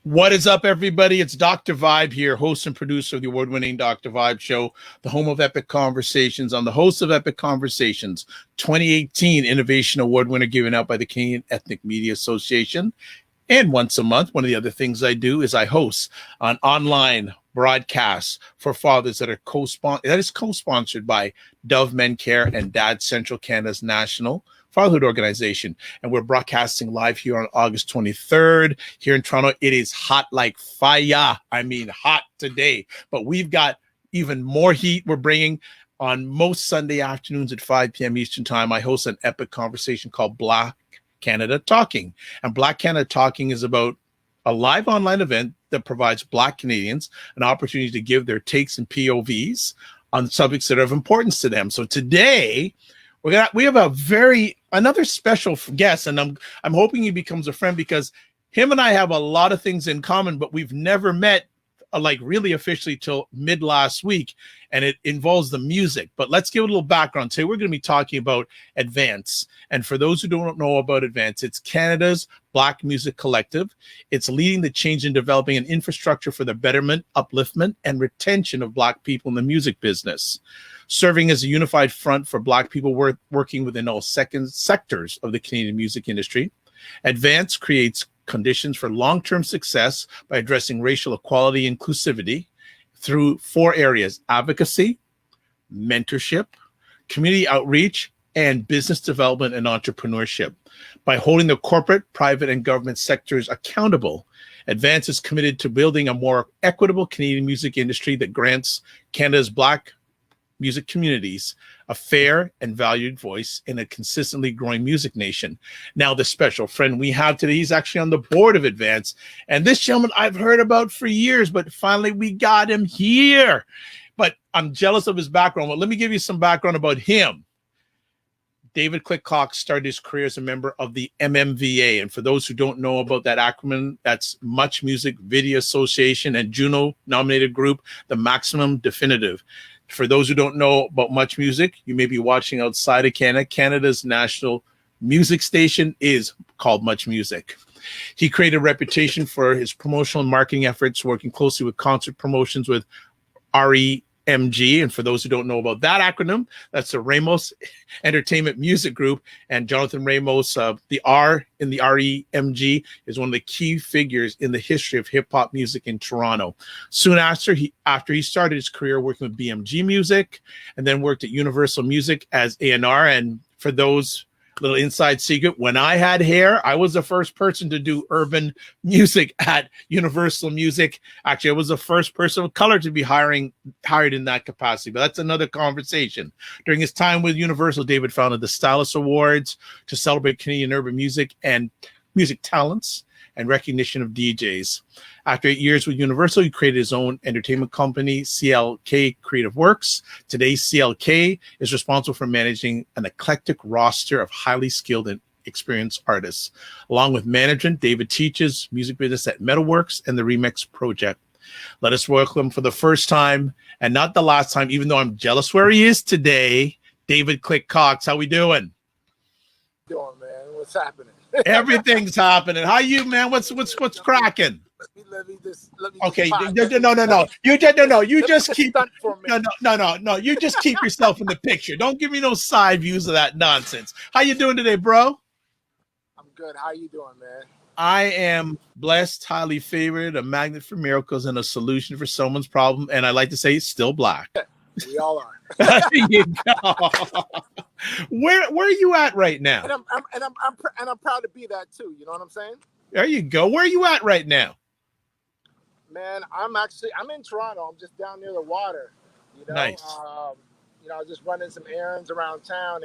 What is up, everybody? It's Dr. Vibe here, host and producer of the award-winning Dr. Vibe Show, the home of Epic Conversations. I'm the host of Epic Conversations, 2018 Innovation Award winner given out by the Canadian Ethnic Media Association. And once a month, one of the other things I do is I host an online broadcast for fathers that are co-sponsored by Dove Men Care and Dad Central Canada's National Fatherhood Organization. And we're broadcasting live here on August 23rd here in Toronto. It is hot like fire. I mean, hot today, but we've got even more heat we're bringing. On most Sunday afternoons at 5 p.m. Eastern Time, I host an epic conversation called Black Canada Talking. And Black Canada Talking is about a live online event that provides Black Canadians an opportunity to give their takes and POVs on subjects that are of importance to them. So today, we have another special guest, and I'm hoping he becomes a friend because him and I have a lot of things in common, but we've never met like really officially till mid last week, and it involves the music. But let's give a little background. Today we're going to be talking about Advance, and for those who don't know about Advance, it's Canada's Black music collective. It's leading the change in developing an infrastructure for the betterment, upliftment, and retention of Black people in the music business, serving as a unified front for Black people working within all sectors of the Canadian music industry. Advance creates conditions for long-term success by addressing racial equality and inclusivity through 4 areas: advocacy, mentorship, community outreach, and business development and entrepreneurship. By holding the corporate, private, and government sectors accountable, Advance is committed to building a more equitable Canadian music industry that grants Canada's Black music communities a fair and valued voice in a consistently growing music nation. Now, the special friend we have today, he's actually on the board of Advance. And this gentleman I've heard about for years, but finally we got him here. But I'm jealous of his background. But let me give you some background about him. David Click Cox started his career as a member of the MMVA. And for those who don't know about that acronym, that's Much Music Video Association and Juno-nominated group, the Maximum Definitive. For those who don't know about Much Music, you may be watching outside of Canada. Canada's national music station is called Much Music. He created a reputation for his promotional and marketing efforts, working closely with concert promotions with REMG. And for those who don't know about that acronym, that's the Ramos Entertainment Music Group. And Jonathan Ramos, the R in the REMG, is one of the key figures in the history of hip-hop music in Toronto. Soon after he started his career working with BMG Music, and then worked at Universal Music as A&R. And for those, little inside secret, when I had hair, I was the first person to do urban music at Universal Music. Actually, I was the first person of color to be hired in that capacity, but that's another conversation. During his time with Universal, David founded the Stylus Awards to celebrate Canadian urban music and music talents and recognition of DJs. After 8 years with Universal, he created his own entertainment company, CLK Creative Works. Today, CLK is responsible for managing an eclectic roster of highly skilled and experienced artists. Along with management, David teaches music business at Metalworks and the Remix Project. Let us welcome for the first time, and not the last time, even though I'm jealous where he is today, David Click Cox. How we doing? Doing, man? What's happening? Everything's happening. How you, man? What's cracking? Let me just okay. No. You just keep. No. You just keep yourself in the picture. Don't give me no side views of that nonsense. How you doing today, bro? I'm good. How you doing, man? I am blessed, highly favored, a magnet for miracles, and a solution for someone's problem. And I like to say, still Black. We all are. There you go. Where are you at right now? And I'm proud to be that too. You know what I'm saying? There you go. Where are you at right now? Man, I'm in Toronto. I'm just down near the water. You know, nice. Just running some errands around town,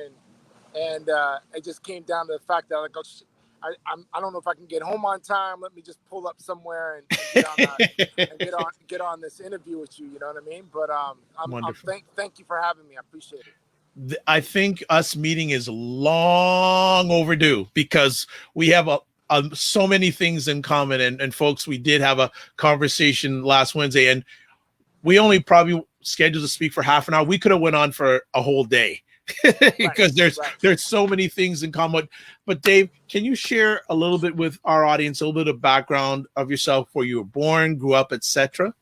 and it just came down to the fact that I don't know if I can get home on time. Let me just pull up somewhere and get on this interview with you. You know what I mean? But thank you for having me. I appreciate it. I think us meeting is long overdue because we have so many things in common. And folks, we did have a conversation last Wednesday, and we only probably scheduled to speak for half an hour. We could have went on for a whole day. Right, because right. there's so many things in common. But Dave, can you share a little bit with our audience, a little bit of background of yourself, where you were born, grew up, etc.?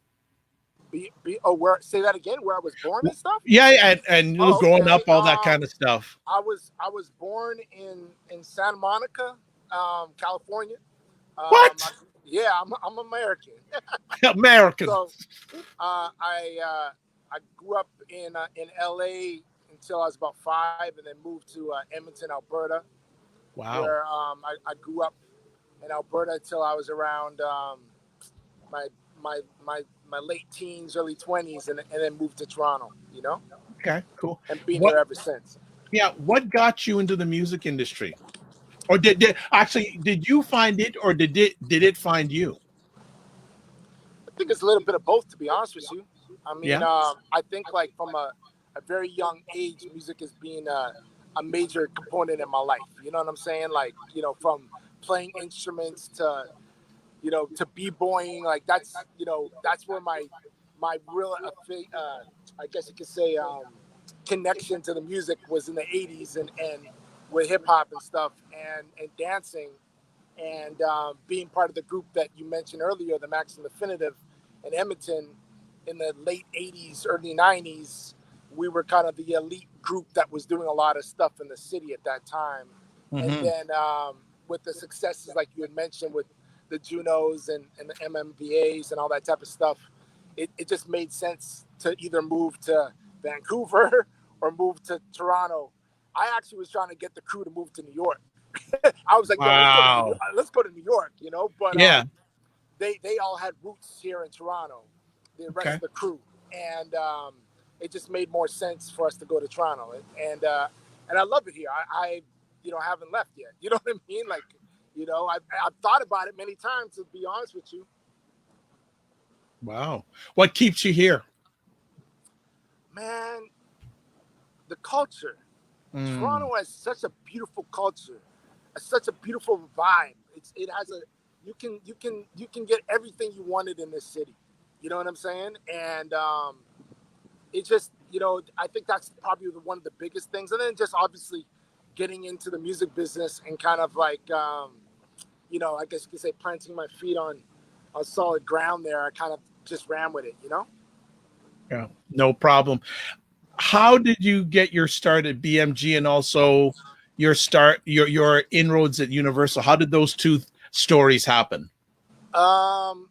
Where, say that again? Where I was born and stuff? Yeah, and Oh, growing okay. up, all that kind of stuff. I was born in Santa Monica, California. What? Yeah, I'm American. American. So I grew up in LA until I was about 5, and then moved to Edmonton, Alberta, Wow. where I grew up in Alberta until I was around my my my late teens, early 20s, and then moved to Toronto. Okay, cool. And been What? here ever since. Yeah, what got you into the music industry? Or did actually did you find it, or did it find you? I think it's a little bit of both, to be honest with you. I mean, Yeah. I think like from a very young age, music has been a major component in my life. You know what I'm saying? Like, from playing instruments to, to b-boying, like that's where my real, I guess you could say, connection to the music was in the 80s, and with hip hop and stuff, and dancing, and being part of the group that you mentioned earlier, the Maxim Definitive in Edmonton in the late 80s, early 90s. We were kind of the elite group that was doing a lot of stuff in the city at that time. And Hmm. then with the successes, like you had mentioned, with the Junos and the MMVAs and all that type of stuff, it just made sense to either move to Vancouver or move to Toronto. I actually was trying to get the crew to move to New York. I was like, yo, Wow. let's go to New York, But Yeah. they all had roots here in Toronto, the rest Okay. of the crew, and it just made more sense for us to go to Toronto, and I love it here. I haven't left yet. You know what I mean? Like, I've thought about it many times, to be honest with you. Wow. What keeps you here? Man, the culture. Mm. Toronto has such a beautiful culture, such a beautiful vibe. It has a you can get everything you wanted in this city. You know what I'm saying? And it just I think that's probably one of the biggest things. And then just obviously getting into the music business and kind of like I guess you could say planting my feet on solid ground there. I kind of just ran with it. Yeah, no problem. How did you get your start at BMG, and also your inroads at Universal? How did those two stories happen? Um,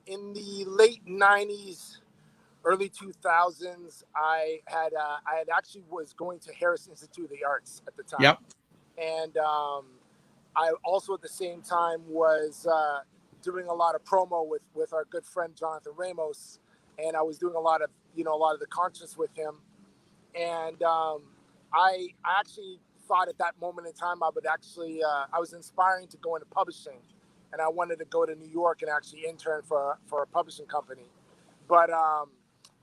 in the late '90s, early 2000s, I had actually was going to Harris Institute of the Arts at the time, Yep. and I also at the same time was doing a lot of promo with our good friend Jonathan Ramos, and I was doing a lot of the concerts with him, and I actually thought at that moment in time I would actually I was inspiring to go into publishing, and I wanted to go to New York and actually intern for a publishing company, but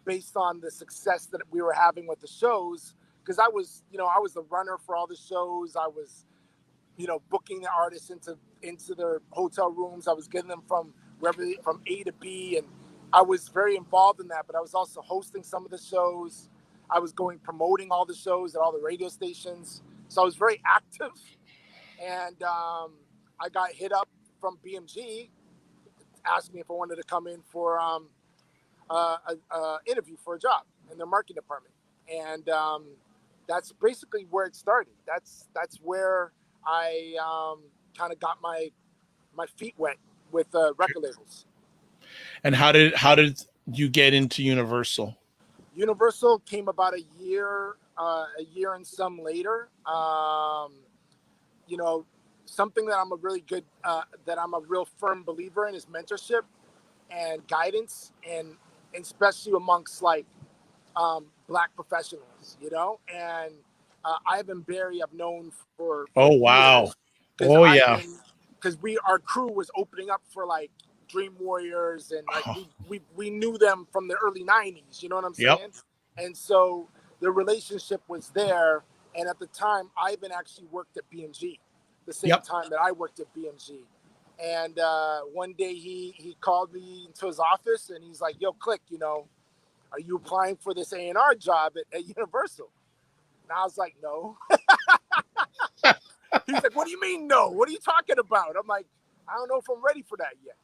based on the success that we were having with the shows, because I was the runner for all the shows. I was booking the artists into their hotel rooms. I was getting them from from A to B, and I was very involved in that. But I was also hosting some of the shows. I was promoting all the shows at all the radio stations. So I was very active, and I got hit up from BMG, asked me if I wanted to come in for a interview for a job in their marketing department, and that's basically where it started. That's where I kind of got my feet wet with record labels. And how did you get into Universal? Universal came about a year and some later. You know, something that that I'm a real firm believer in is mentorship and guidance, and especially amongst like black professionals, and Ivan Barry I've known for Oh, wow. years, because Oh, yeah. our crew was opening up for like Dream Warriors, and like we knew them from the early '90s. You know what I'm Yep. saying? And so the relationship was there. And at the time, Ivan actually worked at BMG, the same Yep. time that I worked at BMG. And one day he called me into his office and he's like, "Yo, Click, are you applying for this A&R job at Universal?" And I was like, no. He's like, what do you mean no? What are you talking about? I'm like, I don't know if I'm ready for that yet.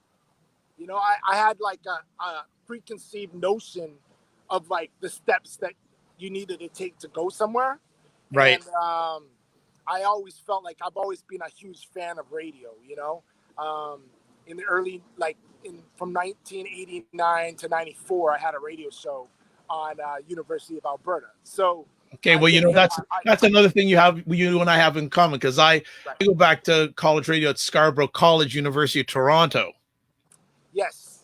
You know, I had like a preconceived notion of like the steps that you needed to take to go somewhere. Right. And I always felt like I've always been a huge fan of radio, you know. In the early, from 1989 to 94, I had a radio show on University of Alberta. So Okay, well, I, that's another thing you and I have in common, because I go back to college radio at Scarborough College, University of Toronto. Yes.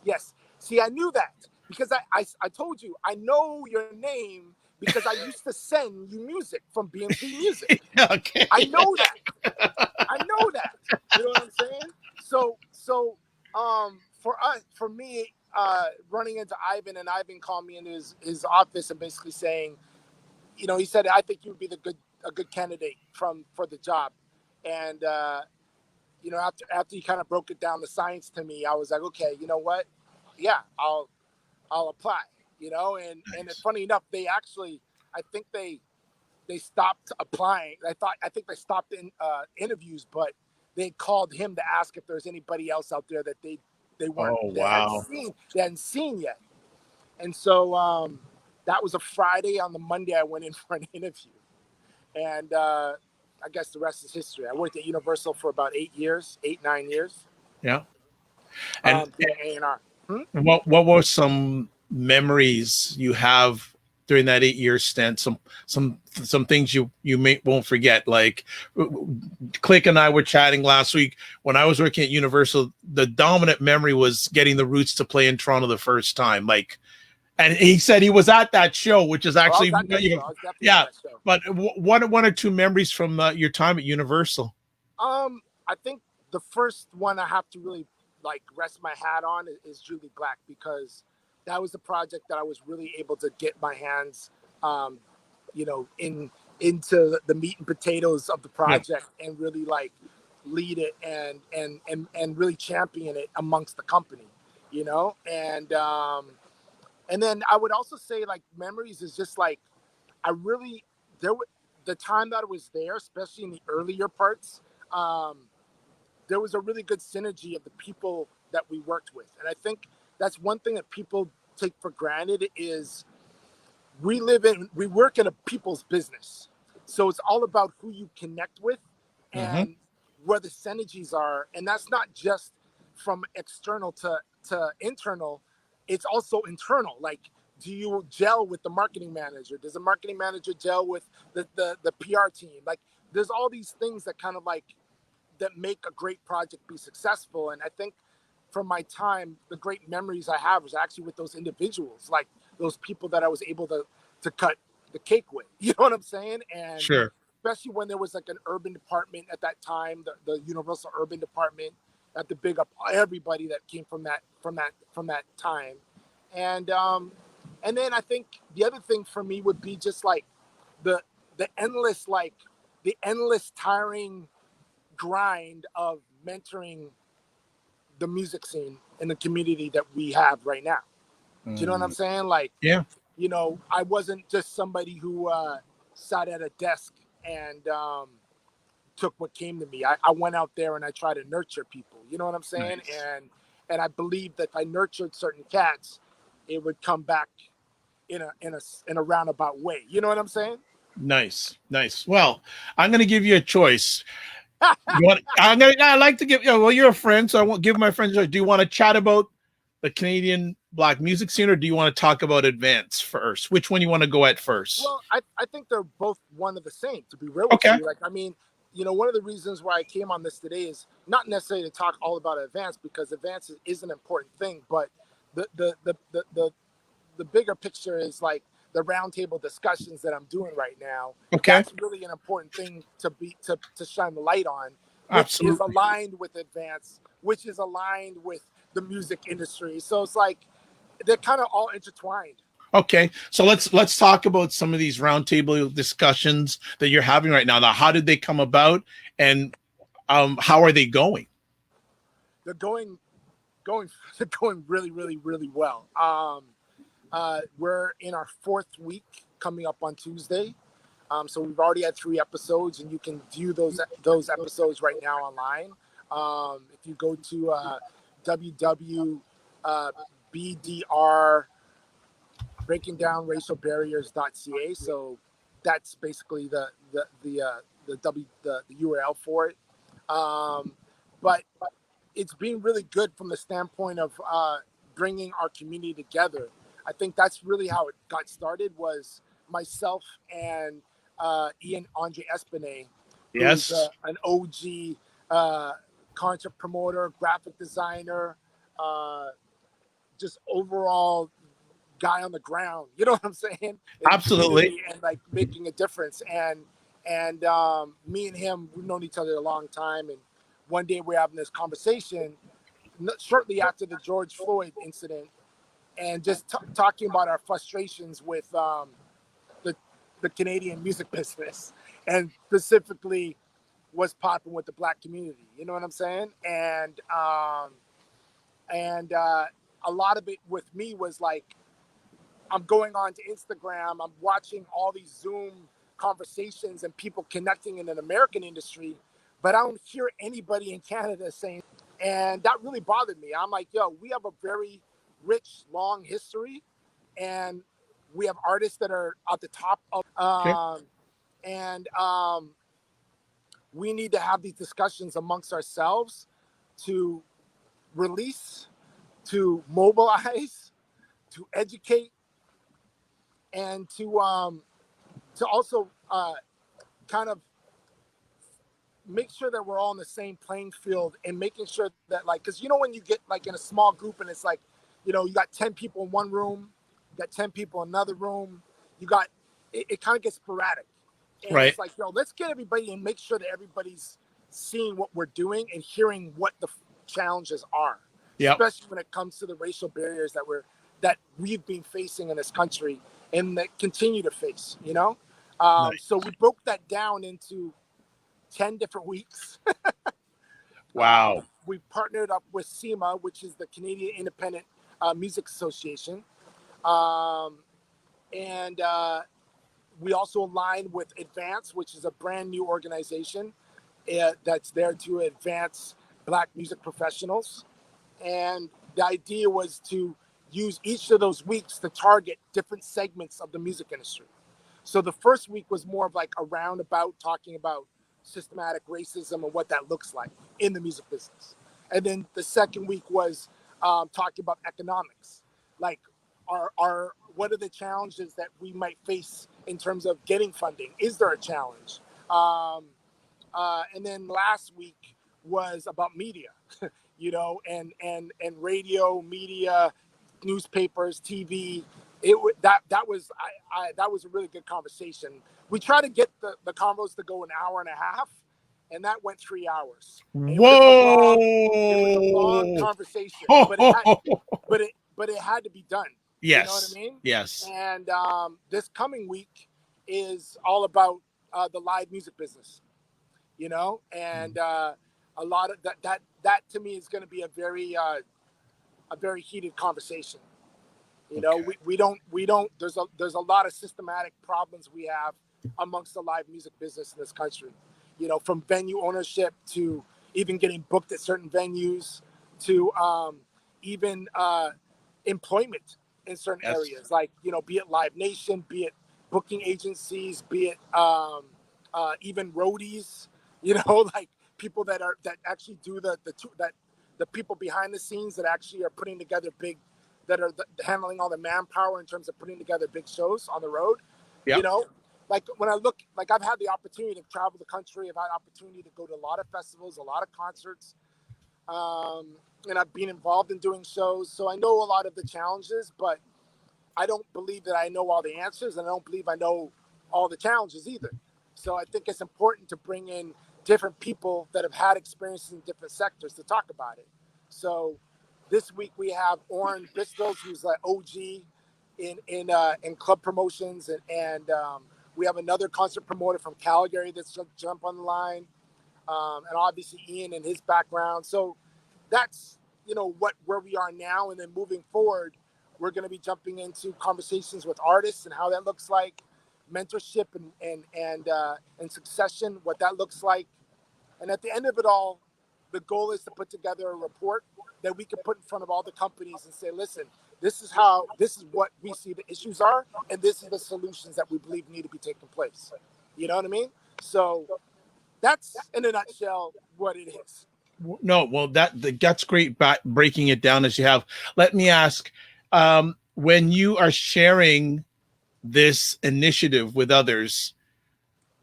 See, I knew that because I told you, I know your name because I used to send you music from BMV Music. Okay. I know that. You know what I'm saying? So for me, running into Ivan, and Ivan called me in his office and basically saying, you know, he said, I think you'd be a good candidate for the job. And you know, after he kind of broke it down, the science to me, I was like, okay, you know what? Yeah, I'll apply, you know, and funny enough, they actually, I think they stopped applying. I think they stopped in interviews, but they called him to ask if there's anybody else out there that they weren't, Oh, wow. they hadn't seen yet. And so that was a Friday. On the Monday, I went in for an interview, and I guess the rest is history. I worked at Universal for about 9 years. Yeah. And doing A&R. what were some memories you have during that 8-year stint? Some things you won't forget. Like Click and I were chatting last week when I was working at Universal. The dominant memory was getting the Roots to play in Toronto the first time. Like, and he said he was at that show, which is actually yeah. But one or two memories from your time at Universal. I think the first one I have to really like rest my hat on is Julie Black, because that was a project that I was really able to get my hands, you know, into the meat and potatoes of the project, and really like lead it and really champion it amongst the company, you know. And then I would also say like memories is just like the time that I was there, especially in the earlier parts. There was a really good synergy of the people that we worked with. And I think that's one thing that people take for granted is we work in a people's business. So it's all about who you connect with and where the synergies are. And that's not just from external to internal. It's also internal. Like, do you gel with the marketing manager? Does the marketing manager gel with the PR team? Like, there's all these things that kind of like, that make a great project be successful. And I think from my time, the great memories I have was actually with those individuals, like those people that I was able to cut the cake with, you know what I'm saying? And sure, especially when there was like an urban department at that time, the Universal Urban Department, had to big up everybody that came from that time. And then I think the other thing for me would be just like the endless tiring grind of mentoring the music scene in the community that we have right now. Do you know what I'm saying? Like, yeah, you know, I wasn't just somebody who sat at a desk and took what came to me. I went out there and I tried to nurture people. You know what I'm saying? Nice. And I believe that if I nurtured certain cats, it would come back in a roundabout way. You know what I'm saying? Nice. Well, I'm going to give you a choice. I like to give. Well, you're a friend, so I won't give my friends. Do you want to chat about the Canadian Black music scene, or do you want to talk about Advance first? Which one you want to go at first? Well, I think they're both one of the same. To be real with you, like, I mean, you know, one of the reasons why I came on this today is not necessarily to talk all about Advance, because Advance is an important thing, but the bigger picture is like the roundtable discussions that I'm doing right now. That's really an important thing to shine the light on, which is aligned with Advance, which is aligned with the music industry. So it's like they're kind of all intertwined. Okay, so let's talk about some of these roundtable discussions that you're having right now. Now, how did they come about, and how are they going? They're going really, really, really well. We're in our 4th week coming up on Tuesday. So we've already had 3 episodes, and you can view those episodes right now online. If you go to www.bdr breakingdownracialbarriers.ca, so that's basically the URL for it. But it's been really good from the standpoint of bringing our community together. I think that's really how it got started, was myself and Ian Andre Espinay, who's Yes. an OG concept promoter, graphic designer, just overall guy on the ground. You know what I'm saying? In Absolutely. and like making a difference. And me and him, we've known each other a long time. And one day we're having this conversation shortly after the George Floyd incident, and just talking about our frustrations with the Canadian music business, and specifically what's popping with the Black community. You know what I'm saying? And a lot of it with me was like, I'm going on to Instagram, I'm watching all these Zoom conversations and people connecting in an American industry, but I don't hear anybody in Canada saying, and that really bothered me. I'm like, yo, we have a very rich, long history, and we have artists that are at the top of, and we need to have these discussions amongst ourselves to release, to mobilize, to educate, and to also kind of make sure that we're all in the same playing field, and making sure that, like, because when you get like in a small group and it's like, you got 10 people in one room, you got 10 people in another room, it kind of gets sporadic, and Right. it's like, let's get everybody and make sure that everybody's seeing what we're doing and hearing what the challenges are, especially when it comes to the racial barriers that we've been facing in this country and that continue to face. Nice. So we broke that down into 10 different weeks. Wow. We partnered up with CIMA, which is the Canadian Independent Music Association. And we also aligned with Advance, which is a brand new organization that's there to advance Black music professionals. And the idea was to use each of those weeks to target different segments of the music industry. So the first week was more of like a roundabout, talking about systematic racism and what that looks like in the music business. And then the second week was talking about economics, like what are the challenges that we might face in terms of getting funding? Is there a challenge? And then last week was about media, and radio, media, newspapers, TV. That was a really good conversation. We try to get the convos to go an hour and a half, and that went 3 hours. Whoa! It was a long conversation, but it had to be done. Yes. You know what I mean? Yes. And this coming week is all about the live music business. And a lot of that to me is going to be a very heated conversation. We don't there's a lot of systematic problems we have amongst the live music business in this country, from venue ownership to even getting booked at certain venues to even employment in certain areas, like, be it Live Nation, be it booking agencies, be it even roadies, like people that actually do the people behind the scenes that actually are putting together that are handling all the manpower in terms of putting together big shows on the road. Yep. Like when I look, like I've had the opportunity to travel the country, I've had the opportunity to go to a lot of festivals, a lot of concerts, and I've been involved in doing shows. So I know a lot of the challenges, but I don't believe that I know all the answers, and I don't believe I know all the challenges either. So I think it's important to bring in different people that have had experiences in different sectors to talk about it. So this week we have Oren Bristol, who's like OG in club promotions, and we have another concert promoter from Calgary that's jump on the line, and obviously Ian and his background. So that's where we are now, and then moving forward, we're going to be jumping into conversations with artists and how that looks like, mentorship and succession, what that looks like. And at the end of it all, the goal is to put together a report that we can put in front of all the companies and say, listen, this is what we see the issues are, and this is the solutions that we believe need to be taking place. You know what I mean? So that's in a nutshell what it is. No, well, that's great. Breaking it down as you have. Let me ask, when you are sharing this initiative with others,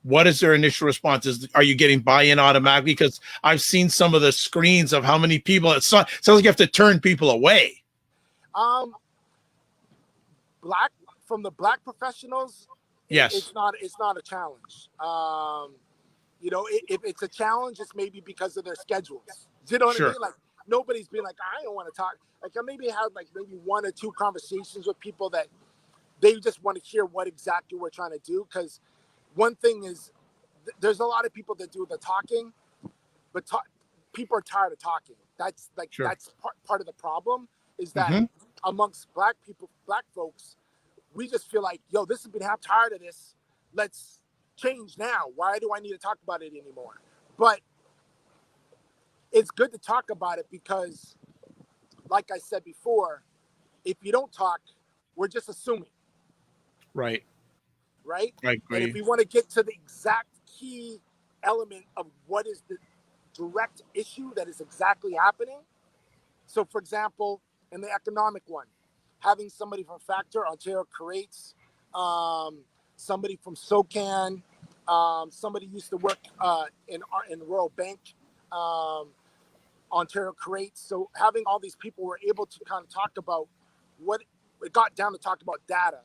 what is their initial responses? Are you getting buy-in automatically? Because I've seen some of the screens of how many people. It sounds like you have to turn people away. From the black professionals, Yes, it's not a challenge. If it's a challenge, it's maybe because of their schedules. You know what I sure, mean? Like nobody's been like, I don't want to talk. Like I maybe had maybe 1 or 2 conversations with people that they just want to hear what exactly we're trying to do. Because one thing is, there's a lot of people that do the talking, but people are tired of talking. That's sure. part of the problem is that Mm-hmm. amongst black folks, we just feel like, yo, this has been tired of this. Let's change now. Why do I need to talk about it anymore? But it's good to talk about it because, like I said before, if you don't talk, we're just assuming, Right. right? I And if agree. we want to get to the exact key element of what is the direct issue that is exactly happening. So, for example, in the economic one, having somebody from Factor, Ontario Creates, somebody from SOCAN, somebody used to work in Royal Bank, Ontario Creates. So having all these people were able to kind of talk about what it got down to talk about data,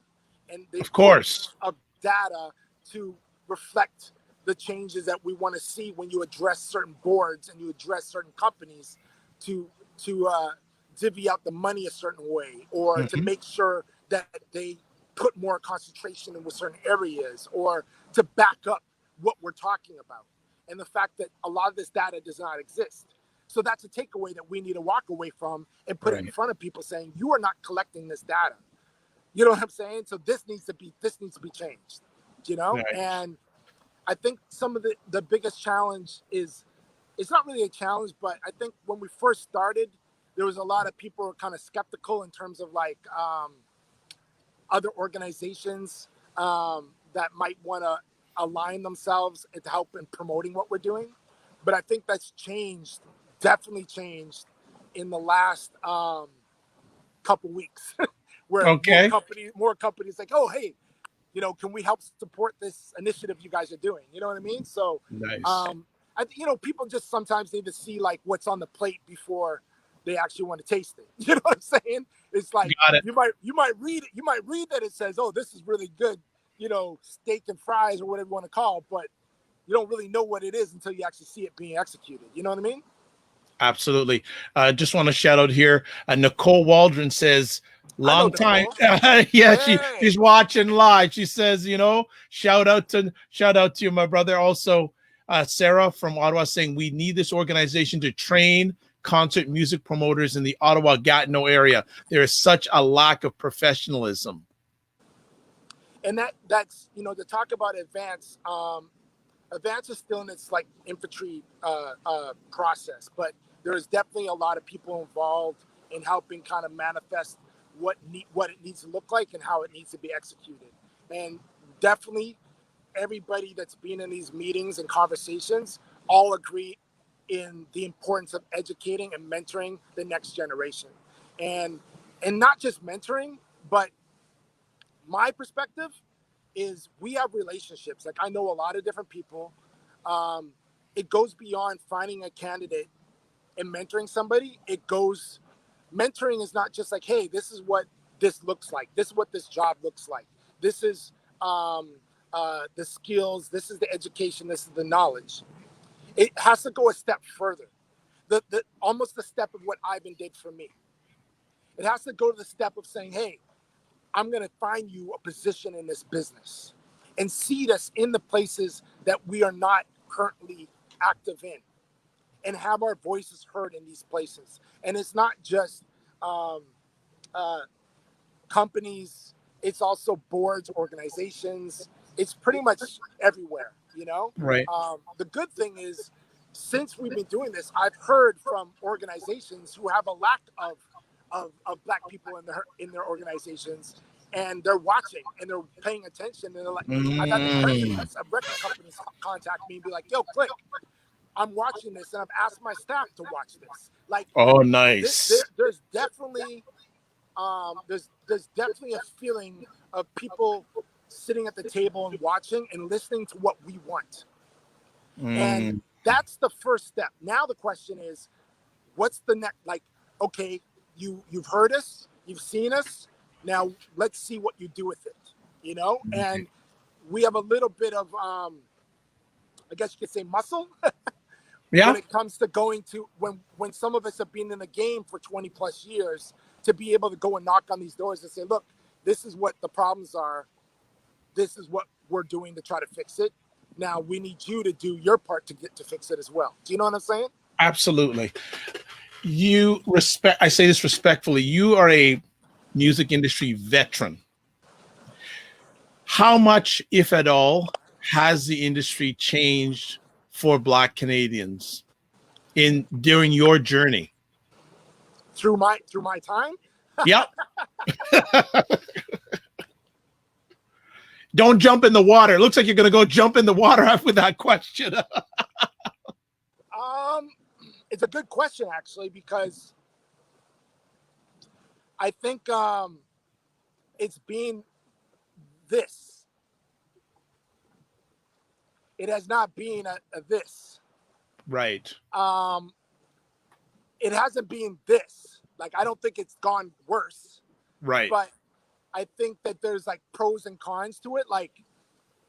and they Of pulled course. up data to reflect the changes that we want to see when you address certain boards and you address certain companies to divvy out the money a certain way, or to Mm-hmm. make sure that they put more concentration in certain areas, or to back up what we're talking about. And the fact that a lot of this data does not exist. So that's a takeaway that we need to walk away from and put it in Right. front of people, saying, you are not collecting this data. You know what I'm saying? So this needs to be changed, Right. And I think some of the biggest challenge is, it's not really a challenge, but I think when we first started, there was a lot of people who were kind of skeptical in terms of other organizations that might want to align themselves to help in promoting what we're doing. But I think that's changed, definitely changed in the last couple weeks, where Okay. more companies like, oh, hey, can we help support this initiative you guys are doing? You know what I mean? So, Nice. people just sometimes need to see like what's on the plate before they actually want to taste it. You know what I'm saying? It's like Got it. you might read that it says, oh, this is really good, steak and fries or whatever you want to call it, but you don't really know what it is until you actually see it being executed. You know what I mean? Absolutely. Just want to shout out here. Nicole Waldron says, I know long time. Nicole. Yeah, Hey, she's watching live. She says, shout out to you, my brother. Also, Sarah from Ottawa saying we need this organization to train concert music promoters in the Ottawa Gatineau area. There is such a lack of professionalism. and that's to talk about Advance. Advance is still in its like infantry process, but there's definitely a lot of people involved in helping kind of manifest what it needs to look like and how it needs to be executed. And definitely everybody that's been in these meetings and conversations all agree in the importance of educating and mentoring the next generation. And not just mentoring, but my perspective is we have relationships. Like I know a lot of different people. It goes beyond finding a candidate and mentoring somebody. Mentoring is not just like, hey, this is what this looks like. This is what this job looks like. This is the skills. This is the education. This is the knowledge. It has to go a step further. Almost the step of what Ivan did for me. It has to go to the step of saying, hey, I'm going to find you a position in this business and seed us in the places that we are not currently active in, and have our voices heard in these places. And it's not just companies, it's also boards, organizations, it's pretty much everywhere, Right. The good thing is, since we've been doing this, I've heard from organizations who have a lack of Black people in their organizations, and they're watching and they're paying attention. And they're like, I've had the presidents of record companies contact me and be like, "Yo, Click, I'm watching this, and I've asked my staff to watch this." Like, oh, nice. there's definitely there's definitely a feeling of people sitting at the table and watching and listening to what we want. And that's the first step. Now the question is, what's the next? Like, okay, you've heard us, you've seen us. Now let's see what you do with it. And we have a little bit of, I guess you could say, muscle. Yeah. When it comes to going to when some of us have been in the game for 20 plus years, to be able to go and knock on these doors and say, look, this is what the problems are. This is what we're doing to try to fix it. Now we need you to do your part to fix it as well. Do you know what I'm saying? Absolutely. I say this respectfully, you are a music industry veteran. How much, if at all, has the industry changed for Black Canadians during your journey? Through my time? Yep. Don't jump in the water. It looks like you're going to go jump in the water with that question. It's a good question, actually, because I think it's been this. It has not been a this. Right. It hasn't been this. Like, I don't think it's gone worse. Right. But I think that there's like pros and cons to it. Like,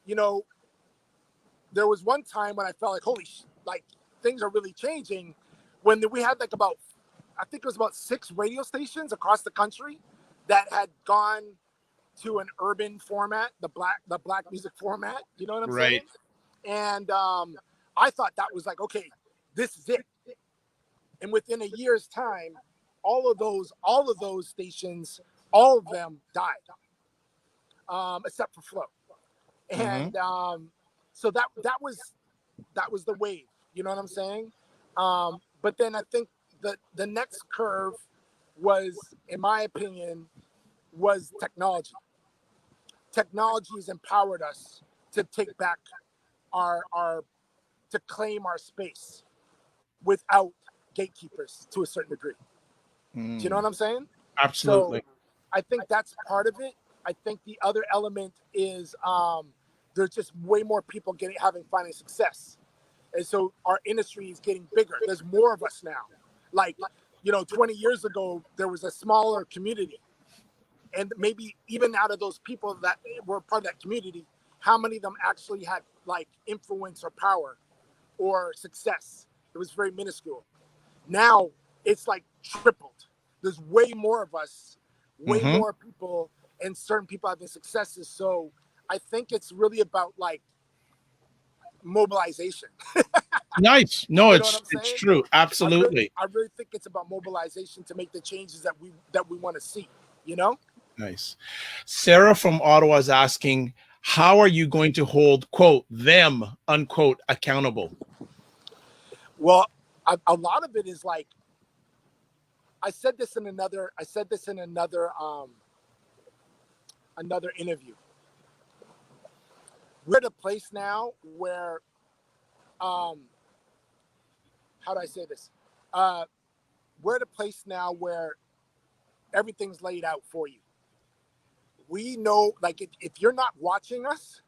there was one time when I felt like, holy like things are really changing, when we had like I think it was about 6 radio stations across the country that had gone to an urban format, the black music format. You know what I'm saying? And I thought that was like, okay, this is it. And within a year's time, all of those stations, all of them died, except for Flow. And so that was the wave. You know what I'm saying? But then I think the next curve was, in my opinion, was technology. Technology has empowered us to take back to claim our space without gatekeepers to a certain degree. Do you know what I'm saying? Absolutely. So I think that's part of it. I think the other element is there's just way more people finding success. And so our industry is getting bigger. There's more of us now. Like, 20 years ago, there was a smaller community. And maybe even out of those people that were part of that community, how many of them actually had like influence or power or success? It was very minuscule. Now it's like tripled. There's way more of us, way more people, and certain people having successes. So I think it's really about like mobilization. Nice. No, You know it's what I'm saying? true. Absolutely. I really think it's about mobilization to make the changes that we want to see. Nice. Sarah from Ottawa is asking, how are you going to hold, quote, them, unquote, accountable? Well, a lot of it is like, I said this in another interview. We're at a place now where, how do I say this? We're at a place now where everything's laid out for you. We know, like, if you're not watching us,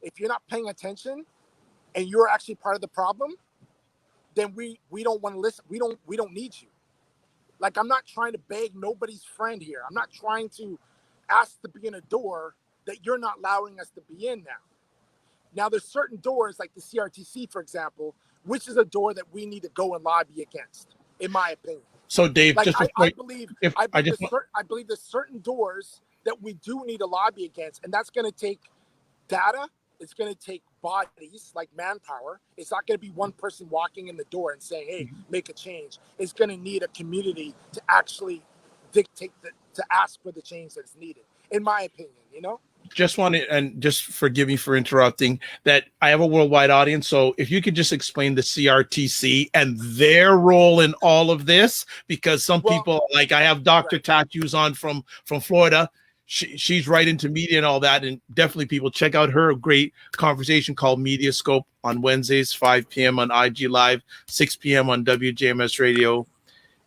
if you're not paying attention, and you're actually part of the problem, then we don't want to listen. We don't need you. Like, I'm not trying to beg nobody's friend here. I'm not trying to ask to be in a door that you're not allowing us to be in now. Now, there's certain doors, like the CRTC, for example, which is a door that we need to go and lobby against, in my opinion. So, Dave, like, just I believe there's certain doors that we do need to lobby against, and that's going to take data. It's going to take bodies, like manpower. It's not going to be one person walking in the door and saying, hey, make a change. It's going to need a community to actually dictate to ask for the change that's needed, in my opinion, just want to, and just forgive me for interrupting, that I have a worldwide audience. So if you could just explain the CRTC and their role in all of this, because some Well, people, like I have Dr. right. Tattoos on from Florida. She's right into media and all that. And definitely people check out her great conversation called Mediascope on Wednesdays, 5 p.m. on IG Live, 6 p.m. on WJMS Radio,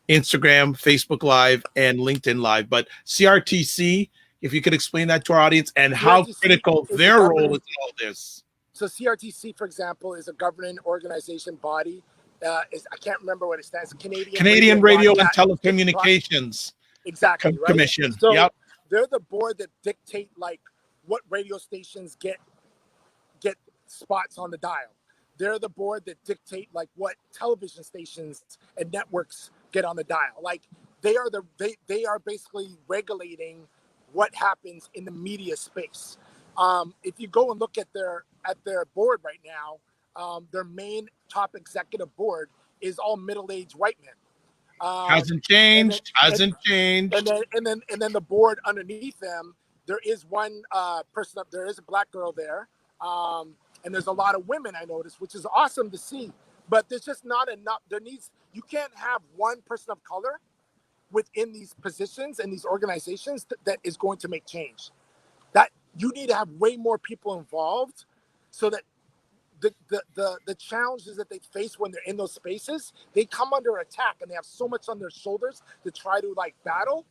Instagram, Facebook Live, and LinkedIn Live. But CRTC, if you could explain that to our audience and how CRTC critical is a their role governing. is in all this. So CRTC, for example, is a governing organization body. I can't remember what it stands. Canadian Radio and Telecommunications Exactly, right? Commission. So Yep. they're the board that dictate like what radio stations get spots on the dial. They're the board that dictate like what television stations and networks get on the dial. Like they are basically regulating what happens in the media space. If you go and look at their board right now, their main top executive board is all middle-aged white men. Hasn't And then changed. Hasn't changed. and then the board underneath them, there is one person up there is a black girl there, and there's a lot of women I noticed, which is awesome to see. But there's just not enough. You can't have one person of color within these positions and these organizations that is going to make change. That you need to have way more people involved, so that the challenges that they face when they're in those spaces, they come under attack and they have so much on their shoulders to try to like battle.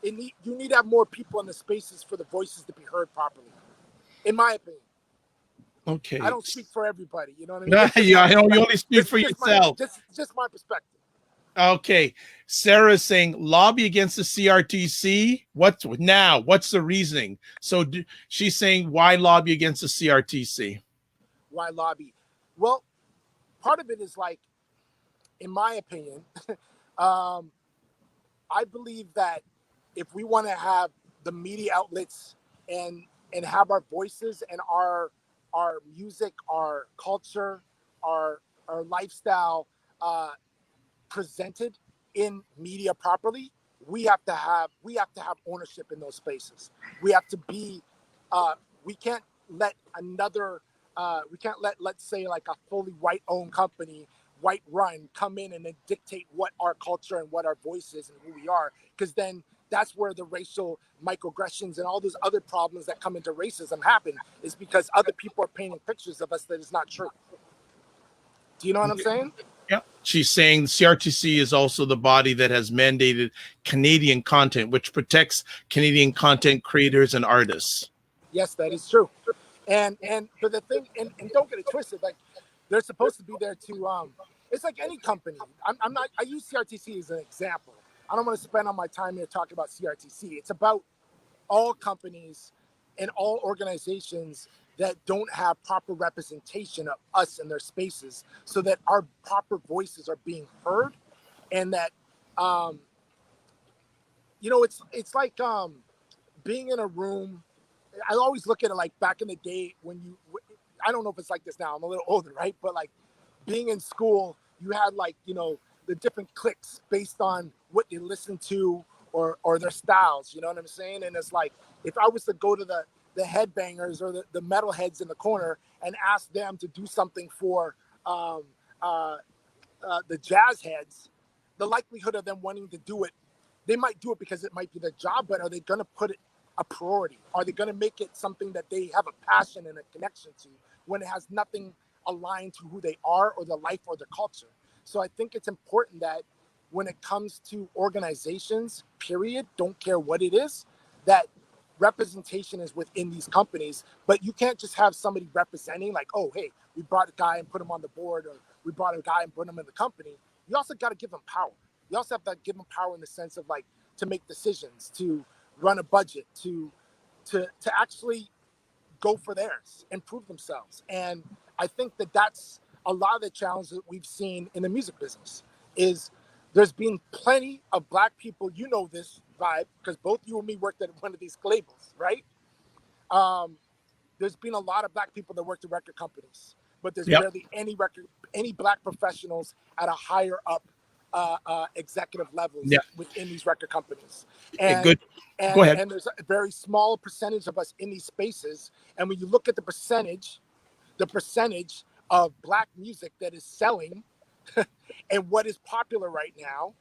You need to have more people in the spaces for the voices to be heard properly, in my opinion. Okay. I don't speak for everybody, you know what I mean? Yeah, you only speak for yourself. Just my perspective. Okay. Sarah's saying lobby against the CRTC. What's the reasoning? So she's saying why lobby against the CRTC? Why lobby? Well, part of it is like, in my opinion, I believe that if we want to have the media outlets and have our voices and our music, our culture, our lifestyle presented in media properly, we have to have ownership in those spaces. We have to be. We can't let let's say like a fully white owned company, white run, come in and then dictate what our culture and what our voice is and who we are, because then that's where the racial microaggressions and all those other problems that come into racism happen, is because other people are painting pictures of us that is not true. Do you know what I'm saying? Yeah. She's saying CRTC is also the body that has mandated Canadian content, which protects Canadian content creators and artists. Yes, that is true. And but the thing, and don't get it twisted, like they're supposed to be there to it's like any company. I use CRTC as an example. I don't want to spend all my time here talking about CRTC. It's about all companies and all organizations that don't have proper representation of us in their spaces, so that our proper voices are being heard, and that it's like being in a room. I always look at it like back in the day when I don't know if it's like this now, I'm a little older, right? But like being in school, you had like, the different cliques based on what they listen to or their styles, you know what I'm saying? And it's like, if I was to go to the headbangers or the metal heads in the corner and ask them to do something for the jazz heads, the likelihood of them wanting to do it, they might do it because it might be their job, but are they going to put it a priority? Are they going to make it something that they have a passion and a connection to when it has nothing aligned to who they are or their life or their culture? So I think it's important that when it comes to organizations, period, don't care what it is, that representation is within these companies. But you can't just have somebody representing like, oh, hey, we brought a guy and put him on the board, or we brought a guy and put him in the company. You also got to give them power. You also have to give them power in the sense of like to make decisions, to run a budget, to actually go for theirs, improve themselves. And I think that that's a lot of the challenges that we've seen in the music business. Is there's been plenty of black people, this vibe, because both you and me worked at one of these labels, right? There's been a lot of black people that worked at record companies, but there's barely any black professionals at a higher up executive levels Yeah. within these record companies. Good. Go ahead. And there's a very small percentage of us in these spaces. And when you look at the percentage of Black music that is selling and what is popular right now,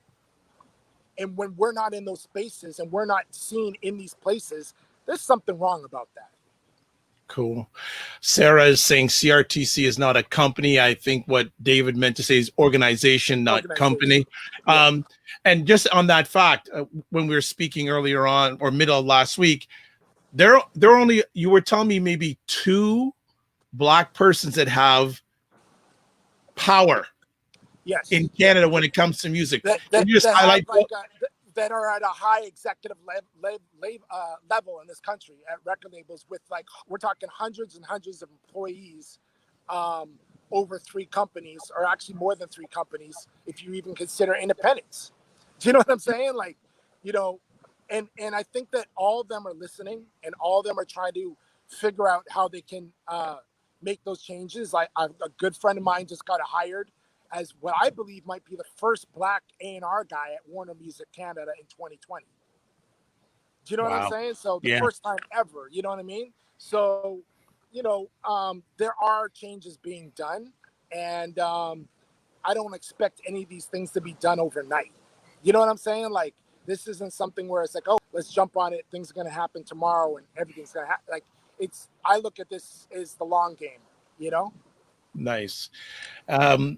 and when we're not in those spaces and we're not seen in these places, there's something wrong about that. Cool. Sarah is saying CRTC is not a company. I think what David meant to say is organization, not company. Yeah. And just on that fact, when we were speaking earlier on or middle of last week, there are only, you were telling me maybe 2 Black persons that have power in Canada when it comes to music. That are at a high executive level in this country at record labels with, like, we're talking hundreds and hundreds of employees over 3 companies, or actually more than 3 companies if you even consider independents. Do you know what I'm saying? Like, you know, and I think that all of them are listening and all of them are trying to figure out how they can make those changes. A good friend of mine just got hired as what I believe might be the first Black A&R guy at Warner Music Canada in 2020. Do you know what I'm saying? So the first time ever, you know what I mean? So, you know, there are changes being done, and I don't expect any of these things to be done overnight. You know what I'm saying? Like, this isn't something where it's like, oh, let's jump on it. Things are going to happen tomorrow and everything's going to happen. Like, I look at this as the long game, you know? Nice. And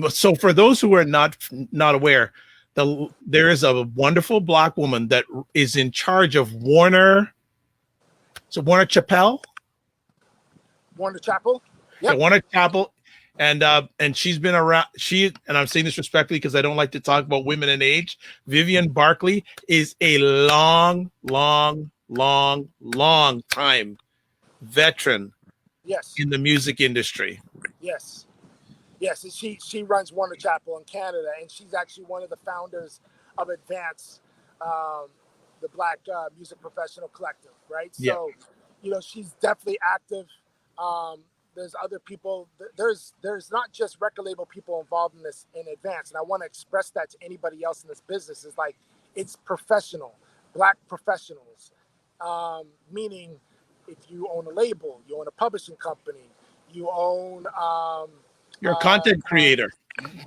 so for those who are not aware, there is a wonderful Black woman that is in charge of Warner. So Warner Chappell. Yep. Yeah, Warner Chapel. And she's been around. And I'm saying this respectfully because I don't like to talk about women and age. Vivian Barkley is a long time veteran. Yes. In the music industry. Yes. And she runs Warner Chapel in Canada, and she's actually one of the founders of Advance, the Black Music Professional Collective, right? Yeah. So, you know, she's definitely active. There's other people. There's not just record label people involved in this in Advance, and I want to express that to anybody else in this business. Is like, it's professional, Black professionals, meaning, if you own a label, you own a publishing company, you own you're a content creator,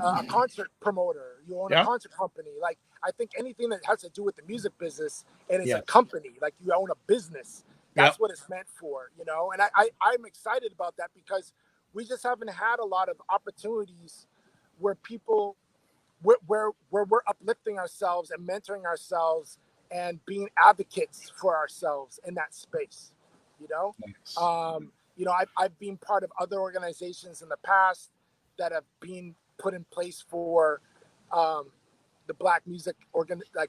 a concert promoter, you own a concert company. Like, I think anything that has to do with the music business and is a company, like you own a business, that's what it's meant for, you know? And I'm excited about that because we just haven't had a lot of opportunities where people, where we're uplifting ourselves and mentoring ourselves and being advocates for ourselves in that space. You know, nice. You know, I've been part of other organizations in the past that have been put in place for the Black music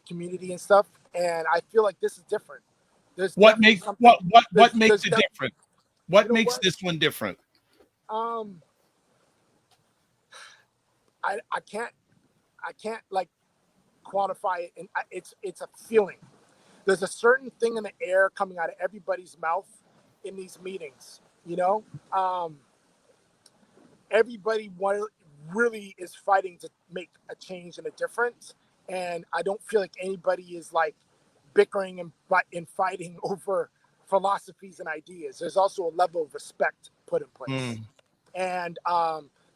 community and stuff, and I feel like this is different. What makes it different? What makes this one different? I can't like quantify it, and it's a feeling. There's a certain thing in the air coming out of everybody's mouth in these meetings, you know? Everybody really is fighting to make a change and a difference. And I don't feel like anybody is like bickering and fighting over philosophies and ideas. There's also a level of respect put in place. And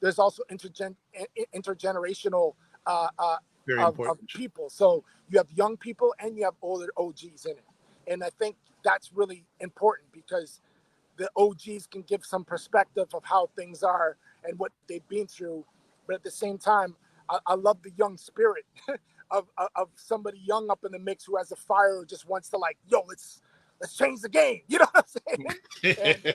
there's also intergenerational of people. So you have young people and you have older OGs in it. And I think that's really important because the OGs can give some perspective of how things are and what they've been through. But at the same time, I love the young spirit of somebody young up in the mix who has a fire, who just wants to like, yo, let's change the game. You know what I'm saying?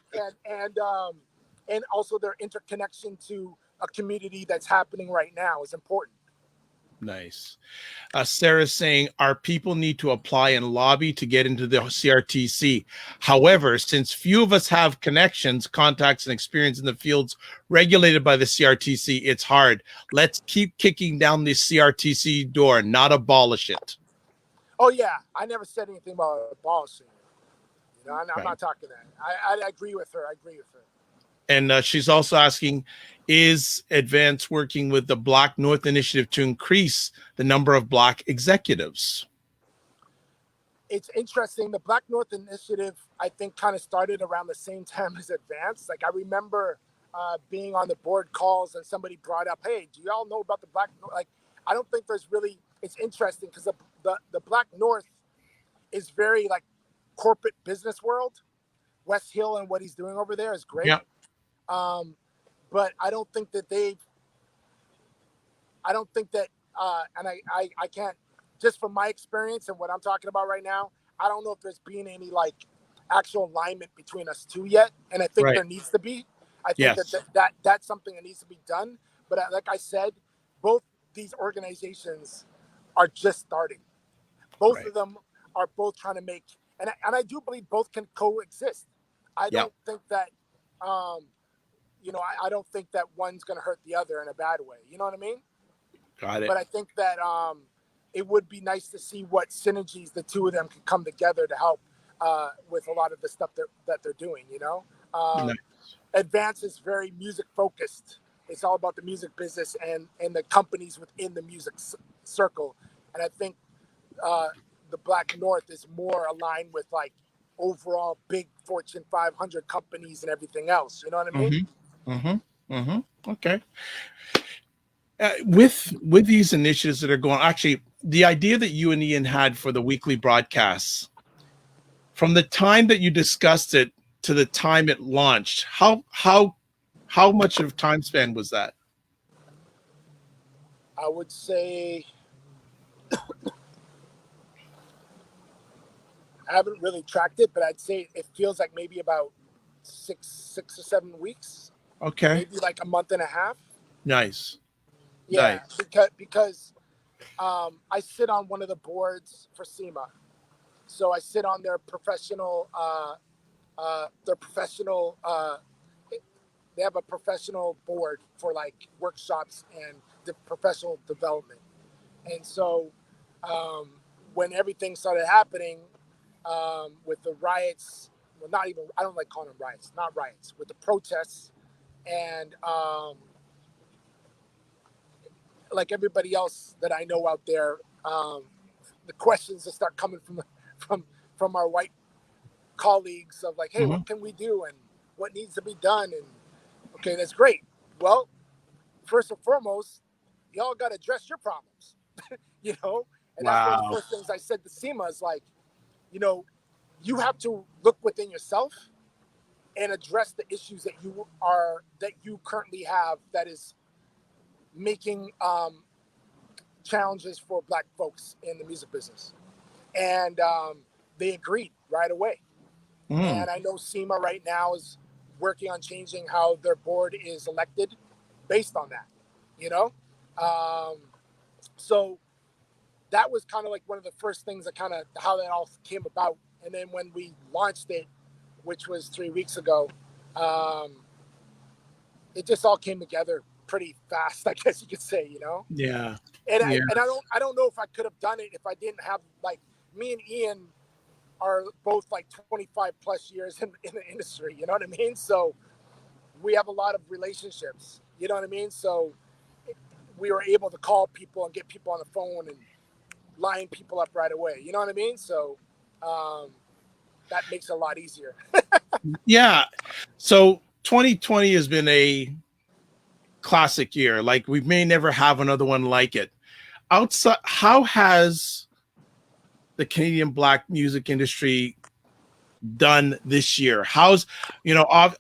and also their interconnection to a community that's happening right now is important. Nice. Sarah's saying our people need to apply and lobby to get into the CRTC. However, since few of us have connections, contacts, and experience in the fields regulated by the CRTC, it's hard. Let's keep kicking down the CRTC door, not abolish it. Oh, yeah. I never said anything about abolishing it. You know, I'm not talking that. I agree with her. And she's also asking, is Advance working with the Black North Initiative to increase the number of Black executives? It's interesting. The Black North Initiative, I think, kind of started around the same time as Advance. Like, I remember being on the board calls and somebody brought up, hey, do y'all know about the Black North? Like, I don't think there's really, it's interesting because the Black North is very like corporate business world. West Hill and what he's doing over there is great. Yeah. But I don't think that and I can't, just from my experience and what I'm talking about right now, I don't know if there's been any like actual alignment between us two yet. And I think there needs to be. I think that's something that needs to be done. But like I said, both these organizations are just starting. Both of them are both trying to make, and I do believe both can coexist. I don't think that, I don't think that one's going to hurt the other in a bad way. You know what I mean? Got it. But I think that it would be nice to see what synergies the two of them can come together to help with a lot of the stuff that they're doing, Nice. Advance is very music focused. It's all about the music business and the companies within the music circle. And I think the Black North is more aligned with like overall big Fortune 500 companies and everything else. You know what I mean? Okay. With these initiatives that are going, actually, the idea that you and Ian had for the weekly broadcasts, from the time that you discussed it to the time it launched, how much of time span was that? I would say I haven't really tracked it, but I'd say it feels like maybe about six or 7 weeks. Okay. Maybe like a month and a half. Nice. Yeah, nice. because I sit on one of the boards for SEMA. So I sit on their professional, they have a professional board for like workshops and the professional development. And so when everything started happening with the riots, well, not even, I don't like calling them riots, not riots, with the protests and like everybody else that I know out there, the questions that start coming from our white colleagues of like, hey, what can we do and what needs to be done? And okay, that's great. Well, first and foremost, y'all got to address your problems, And that's one of the first things I said to SEMA is like, you have to look within yourself and address the issues that you currently have that is making challenges for Black folks in the music business. And they agreed right away. And I know SEMA right now is working on changing how their board is elected based on that, So that was kind of like one of the first things that kind of how that all came about. And then when we launched it, which was 3 weeks ago, it just all came together pretty fast, I guess you could say, Yeah. And I don't know if I could have done it if I didn't have, like, me and Ian are both like 25 plus years in the industry, you know what I mean? So we have a lot of relationships, you know what I mean? So we were able to call people and get people on the phone and line people up right away, you know what I mean? So that makes it a lot easier. Yeah. So 2020 has been a classic year. Like, we may never have another one like it. Outside, how has the Canadian Black music industry done this year? How's,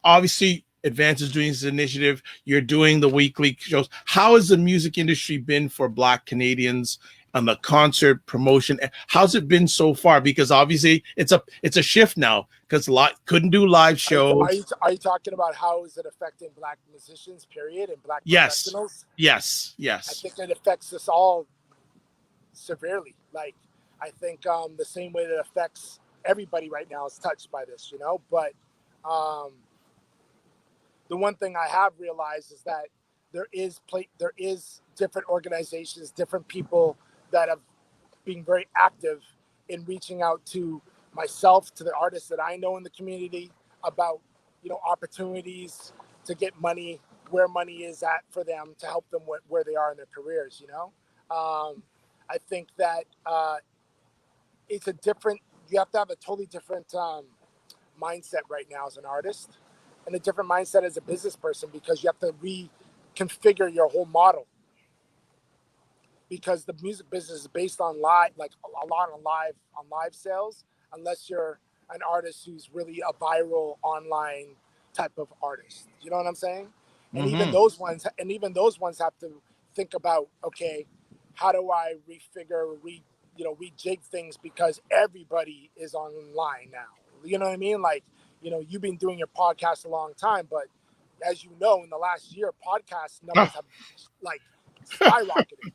obviously Advance is doing this initiative. You're doing the weekly shows. How has the music industry been for Black Canadians on the concert promotion? How's it been so far? Because obviously it's a shift now because couldn't do live shows. Are you talking about how is it affecting Black musicians, period, and Black professionals? Yes. I think it affects us all severely. Like, I think the same way that affects everybody right now is touched by this, But the one thing I have realized is that there is different organizations, different people that have been very active in reaching out to myself, to the artists that I know in the community about, opportunities to get money where money is at for them to help them where they are in their careers. I think that it's a different. You have to have a totally different mindset right now as an artist, and a different mindset as a business person, because you have to reconfigure your whole model. Because the music business is based on live, like a lot on live sales, unless you're an artist who's really a viral online type of artist. You know what I'm saying? And even those ones have to think about, okay, how do I rejig things, because everybody is online now. You know what I mean? Like, you've been doing your podcast a long time, but as you know, in the last year, podcast numbers have like skyrocketed.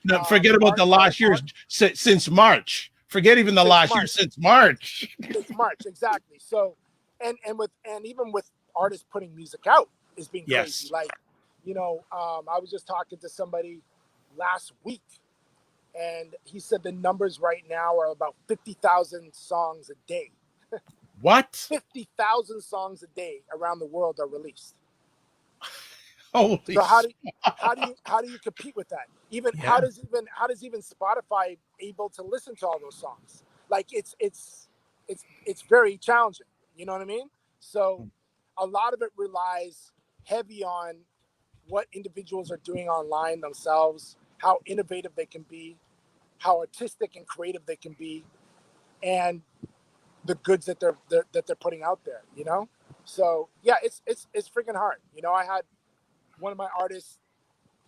No, forget about the last year, since March. Forget even the last year, since March. Since March, exactly. So, and even with artists putting music out is being crazy. Like, I was just talking to somebody last week, and he said the numbers right now are about 50,000 songs a day. What? 50,000 songs a day around the world are released. Holy! So how do you compete with that? How does even Spotify able to listen to all those songs? Like, it's very challenging. You know what I mean? So a lot of it relies heavy on what individuals are doing online themselves, how innovative they can be, how artistic and creative they can be, and the goods that they're putting out there. So yeah, it's freaking hard. I had one of my artists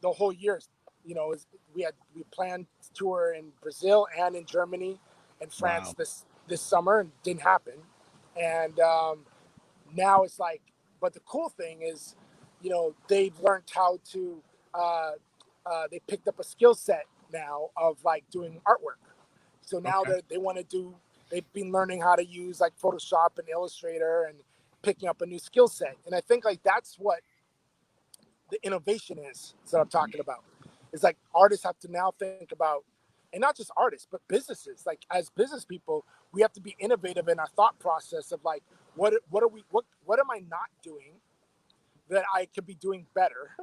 the whole year. We planned to tour in Brazil and in Germany and France this summer, and didn't happen. And now it's like, but the cool thing is, they've learned how to. They picked up a skill set now of like doing artwork. So now they want to do. They've been learning how to use like Photoshop and Illustrator and picking up a new skill set. And I think like that's what the innovation is that I'm talking about. It's like artists have to now think about, and not just artists, but businesses. Like, as business people, we have to be innovative in our thought process of like, what am I not doing that I could be doing better?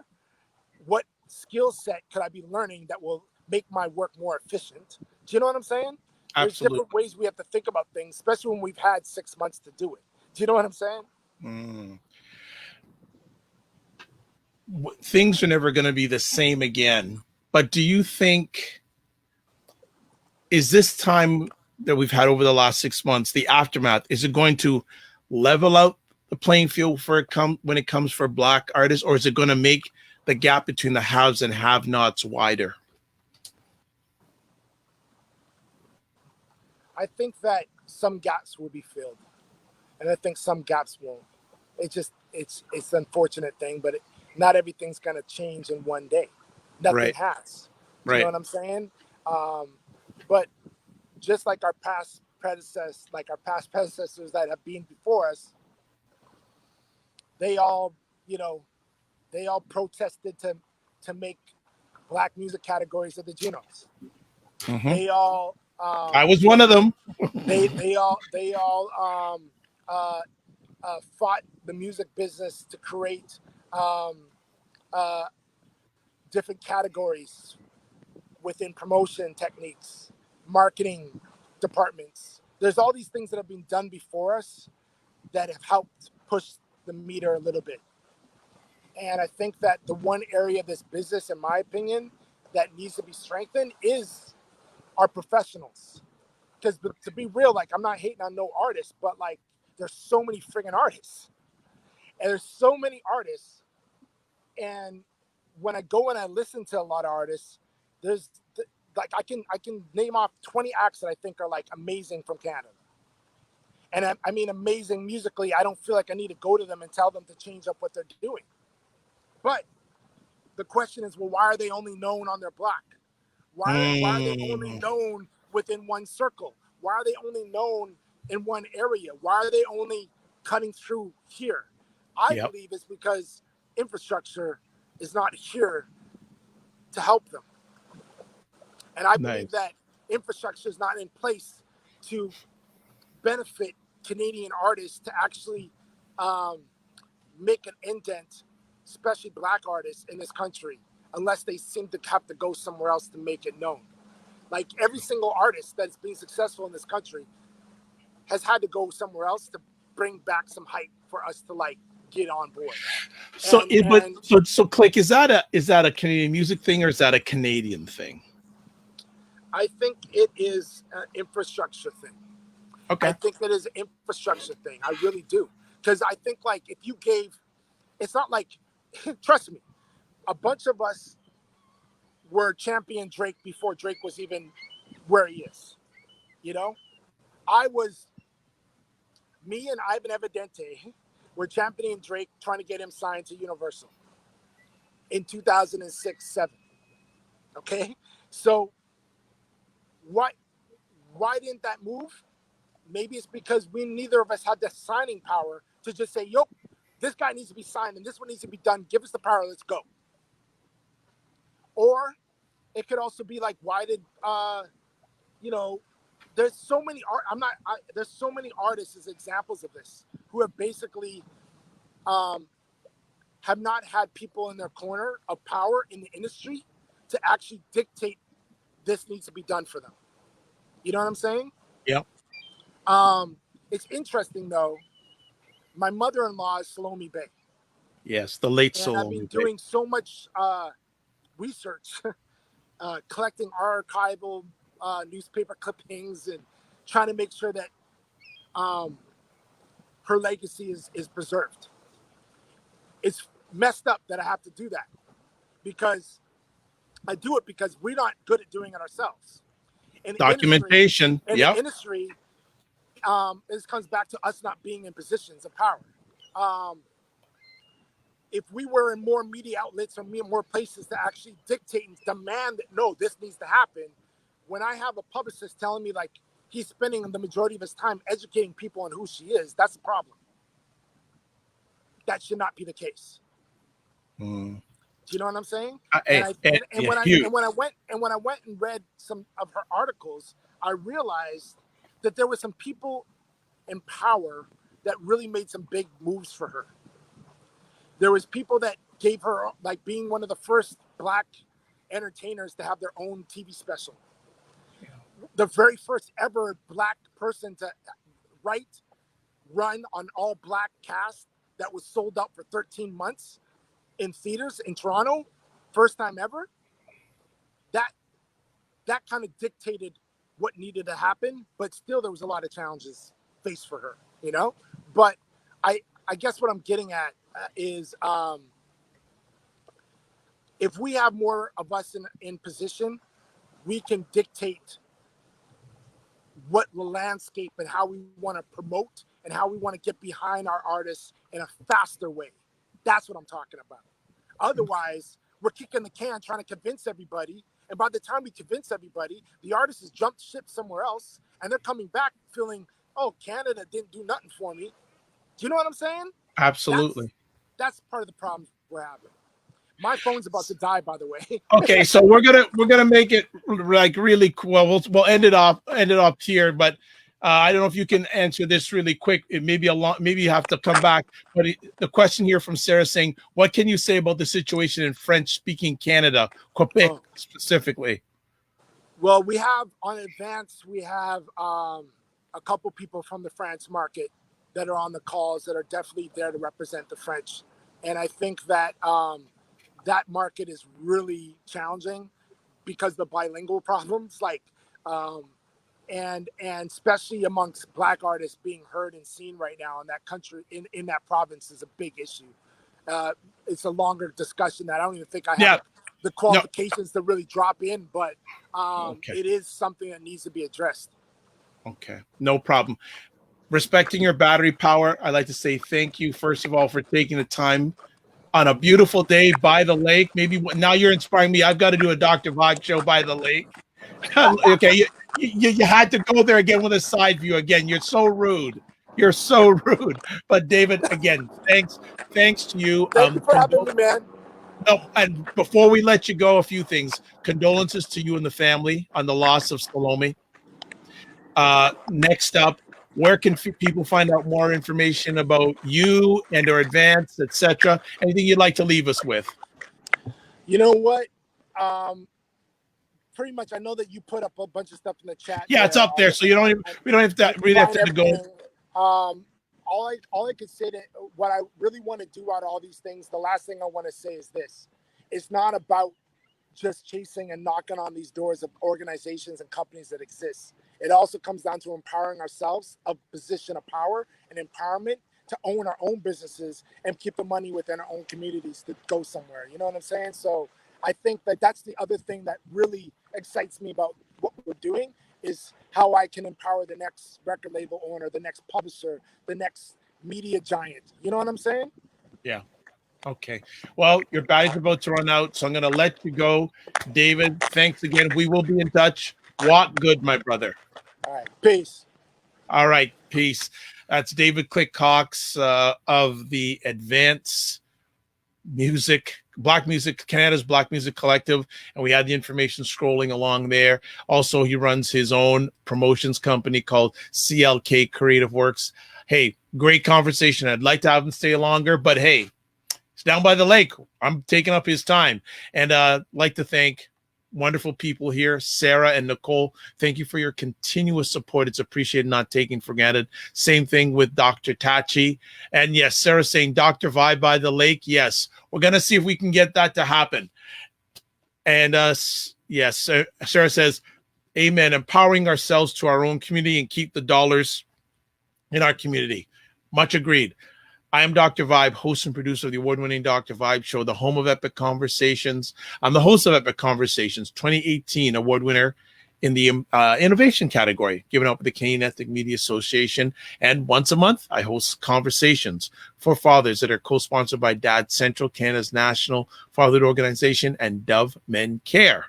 What skill set could I be learning that will make my work more efficient? Do you know what I'm saying? There's different ways we have to think about things, especially when we've had 6 months to do it. Do you know what I'm saying? Things are never going to be the same again. But do you think, is this time that we've had over the last 6 months, the aftermath, is it going to level out the playing field when it comes for Black artists, or is it going to make the gap between the haves and have-nots wider? I think that some gaps will be filled, and I think some gaps won't. It's an unfortunate thing, but not everything's going to change in one day. Nothing has. You know what I'm saying? But just like our past predecessors that have been before us, they all protested to make Black music categories of the Junos. They all. I was one of them. They all fought the music business to create different categories within promotion techniques, marketing departments. There's all these things that have been done before us that have helped push the meter a little bit. And I think that the one area of this business, in my opinion, that needs to be strengthened is our professionals. Because to be real, like, I'm not hating on no artists, but like, there's so many friggin' artists. And there's so many artists. And when I go and I listen to a lot of artists, there's like, I can name off 20 acts that I think are like amazing from Canada. And I mean, amazing musically. I don't feel like I need to go to them and tell them to change up what they're doing. But the question is, well, why are they only known on their block? Why are they only known within one circle? Why are they only known in one area? Why are they only cutting through here? I believe it's because infrastructure is not here to help them. And I believe that infrastructure is not in place to benefit Canadian artists to actually make an indent, especially black artists in this country, unless they seem to have to go somewhere else to make it known. Like every single artist that's been successful in this country has had to go somewhere else to bring back some hype for us to like get on board. So, so Click, is that a Canadian music thing or is that a Canadian thing? I think it is an infrastructure thing. Okay. I think it is an infrastructure thing. I really do. Because I think like if you gave, it's not like, trust me, a bunch of us were champion Drake before Drake was even where he is. You know, me and Ivan Evidente were championing Drake, trying to get him signed to Universal in 2006-7. Okay, so why didn't that move? Maybe it's because neither of us had the signing power to just say, yo, this guy needs to be signed and this one needs to be done. Give us the power. Let's go. Or it could also be like, why did, there's so many there's so many artists as examples of this who have basically have not had people in their corner of power in the industry to actually dictate this needs to be done for them. You know what I'm saying? Yep. It's interesting though. My mother-in-law is Salome Bay. Yes, the late and Salome I've been Bay. doing so much research, collecting archival newspaper clippings and trying to make sure that her legacy is preserved. It's messed up that I have to do that because I do it because we're not good at doing it ourselves. In Documentation. The industry, this comes back to us not being in positions of power. If we were in more media outlets or more places to actually dictate and demand that, no, this needs to happen, when I have a publicist telling me like he's spending the majority of his time educating people on who she is, that's a problem. That should not be the case. Do you know what I'm saying? When I went and read some of her articles, I realized that there were some people in power that really made some big moves for her. There was people that gave her, like being one of the first black entertainers to have their own TV special. Yeah. The very first ever black person to run on all black cast that was sold out for 13 months in theaters in Toronto, first time ever. That kind of dictated what needed to happen, but still there was a lot of challenges faced for her, you know? But I guess what I'm getting at is if we have more of us in position, we can dictate what the landscape and how we want to promote and how we want to get behind our artists in a faster way. That's what I'm talking about. Otherwise, we're kicking the can trying to convince everybody. And by the time we convince everybody, the artist has jumped ship somewhere else and they're coming back feeling, oh, Canada didn't do nothing for me. Do you know what I'm saying? Absolutely. That's part of the problem we're having. My phone's about to die, by the way. Okay, so we're gonna make it like really cool. We'll end it off here, but I don't know if you can answer this really quick. It may be maybe you have to come back. But the question here from Sarah saying, what can you say about the situation in French-speaking Canada, Quebec specifically? Well, we have on Advance, we have a couple people from the France market that are on the calls that are definitely there to represent the French. And I think that that market is really challenging because the bilingual problems, like, and especially amongst black artists being heard and seen right now in that country, in that province is a big issue. It's a longer discussion that I don't even think I have the qualifications to really drop in, but it is something that needs to be addressed. Okay, no problem. Respecting your battery power, I'd like to say thank you, first of all, for taking the time on a beautiful day by the lake. Maybe now you're inspiring me. I've got to do a Dr. Vibe show by the lake. Okay, you had to go there again with a side view again. You're so rude. You're so rude. But David, again, thanks to you. Thank you for having me, man. Oh, and before we let you go, a few things. Condolences to you and the family on the loss of Salome. Next up, where can people find out more information about you and or Advance, etc.? Anything you'd like to leave us with? You know what? Pretty much, I know that you put up a bunch of stuff in the chat. Yeah, it's up there, so you don't even, we don't have to really have to go. All I could say that what I really want to do out of all these things, the last thing I want to say is this: it's not about just chasing and knocking on these doors of organizations and companies that exist. It also comes down to empowering ourselves, a position of power and empowerment to own our own businesses and keep the money within our own communities to go somewhere. You know what I'm saying? So I think that that's the other thing that really excites me about what we're doing, is how I can empower the next record label owner, the next publisher, the next media giant. You know what I'm saying? Yeah. Okay. Well, your battery's about to run out, so I'm going to let you go. David, thanks again. We will be in touch. Walk good, my brother. All right. Peace. All right. Peace. That's David Click Cox of the Advance Music, Black Music, Canada's Black Music Collective, and we had the information scrolling along there. Also, he runs his own promotions company called CLK Creative Works. Hey, great conversation. I'd like to have him stay longer, but hey, it's down by the lake. I'm taking up his time, and like to thank wonderful people here, Sarah and Nicole. Thank you for your continuous support. It's appreciated, not taken for granted. Same thing with Dr. Tachi. And yes, Sarah saying Dr. Vibe by the lake. Yes, we're going to see if we can get that to happen. And yes, Sarah says, amen. Empowering ourselves to our own community and keep the dollars in our community. Much agreed. I am Dr. Vibe, host and producer of the award-winning Dr. Vibe Show, the home of Epic Conversations. I'm the host of Epic Conversations, 2018 award winner in the innovation category, given out by the Canadian Ethnic Media Association. And once a month, I host conversations for fathers that are co-sponsored by Dad Central, Canada's national fatherhood organization, and Dove Men Care.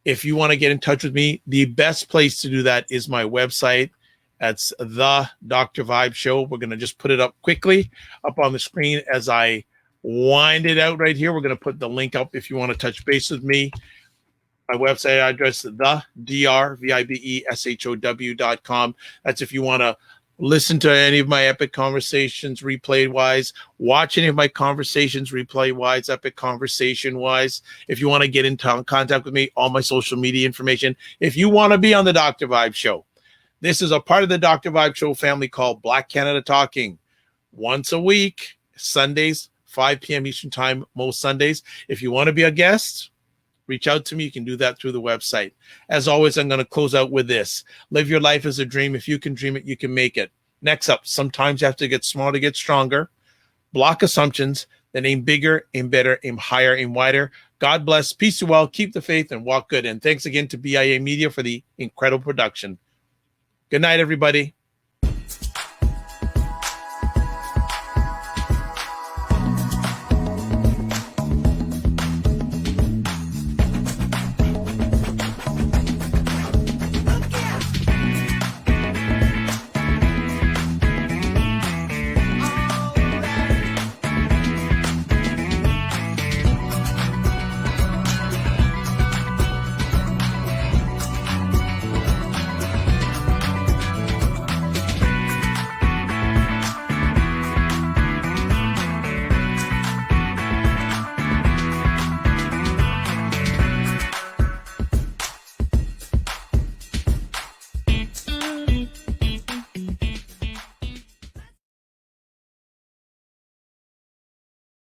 If you want to get in touch with me, the best place to do that is my website. That's the Dr. Vibe Show. We're going to just put it up quickly up on the screen as I wind it out right here. We're going to put the link up if you want to touch base with me. My website address is thedrvibeshow.com. That's if you want to listen to any of my Epic Conversations replay-wise, watch any of my conversations replay-wise, Epic Conversation-wise. If you want to get in contact with me, all my social media information. If you want to be on the Dr. Vibe Show, this is a part of the Dr. Vibe Show family called Black Canada Talking. Once a week, Sundays, 5 p.m. Eastern Time, most Sundays. If you want to be a guest, reach out to me. You can do that through the website. As always, I'm going to close out with this. Live your life as a dream. If you can dream it, you can make it. Next up, sometimes you have to get small to get stronger. Block assumptions, then aim bigger, aim better, aim higher, aim wider. God bless. Peace to well. Keep the faith and walk good. And thanks again to BIA Media for the incredible production. Good night, everybody.